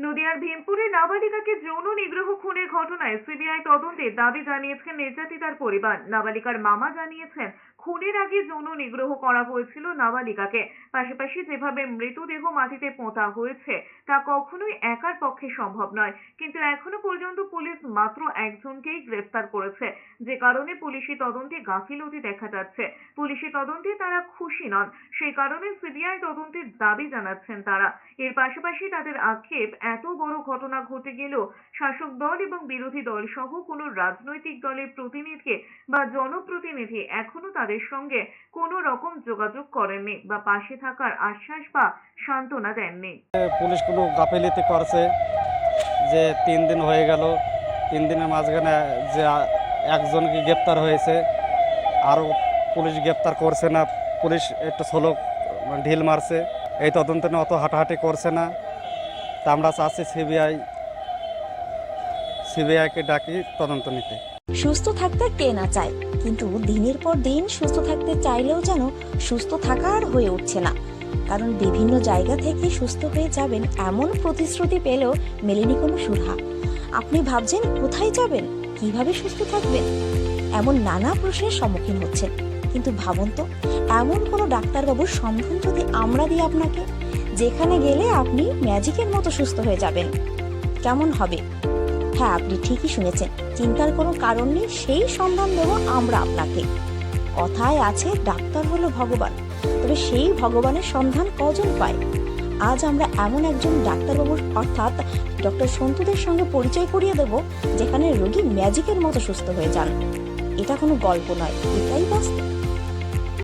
নদিয়ার ভীমপুরে নাবালিকাকে যৌন নিগ্রহ খুনের ঘটনায় সিবিআই তদন্তের দাবি জানিয়েছেন নির্যাতিতার পরিবার। নাবালিকার মামা জানিয়েছেন, খুনের আগে যৌন নিগ্রহ করা হয়েছিল নাবালিকাকে। পাশাপাশি যেভাবে মৃতদেহ মাটিতে পোঁতা হয়েছে তা কখনোই একার পক্ষে সম্ভব নয়। কিন্তু এখনো পর্যন্ত পুলিশ মাত্র একজনকেই গ্রেফতার করেছে, যে কারণে পুলিশি তদন্তে গাফিলতি দেখা যাচ্ছে। পুলিশি তদন্তে তারা খুশি নন, সেই কারণে সিবিআই তদন্তের দাবি জানাচ্ছেন তারা। এর পাশাপাশি তাদের আক্ষেপ, এত বড় ঘটনা ঘটে গেলেও শাসক দল এবং বিরোধী দল সহ কোনো রাজনৈতিক দলের প্রতিনিধি বা জনপ্রতিনিধি এখনো তাদের সঙ্গে কোনো রকম যোগাযোগ করেননি বা পাশে থাকার আশ্বাস বা সান্ত্বনা দেননি। পুলিশ কোনো গাফিলতি করছে যে 3 দিন হয়ে গেল, 3 দিনের মাঝখানে যে একজনকে গ্রেপ্তার হয়েছে, আরও পুলিশ গ্রেপ্তার করছে না। পুলিশ একটু স্লো ঢিল মারছে, এই তদন্ত নিয়ে অত হাঁটাহাঁটি করছে না। তা আমরা চাচ্ছি সিবিআইকে ডাকি তদন্ত নিতে। সুস্থ থাকতে কে না চায়, কিন্তু দিনের পর দিন সুস্থ থাকতে চাইলেও যেন সুস্থ থাকা আর হয়ে উঠছে না। কারণ বিভিন্ন জায়গা থেকে সুস্থ হয়ে যাবেন এমন প্রতিশ্রুতি পেলেও মেলেনি কোনো সুরাহা। আপনি ভাবছেন কোথায় যাবেন, কিভাবে সুস্থ থাকবেন, এমন নানা প্রশ্নের সম্মুখীন হচ্ছেন। কিন্তু ভাবুন তো, এমন কোনো ডাক্তারবাবুর সন্ধান যদি আমরা দিই আপনাকে, যেখানে গেলে আপনি ম্যাজিকের মতো সুস্থ হয়ে যাবেন, কেমন হবে? হ্যাঁ, আপনি ঠিকই শুনেছেন, চিন্তার কোনো কারণ নেই। সেই সন্ধান দেব আমরা আপনাকে। কথায় আছে, ডাক্তার হলো ভগবান, তবে সেই ভগবানের সন্ধান কজন পায়? আজ আমরা এমন একজন ডাক্তারবাবুর অর্থাৎ ডক্টর সন্তুদের সঙ্গে পরিচয় করিয়ে দেব, যেখানে রোগী ম্যাজিকের মতো সুস্থ হয়ে যান। এটা কোনো গল্প নয়, এটাই বাস্তব।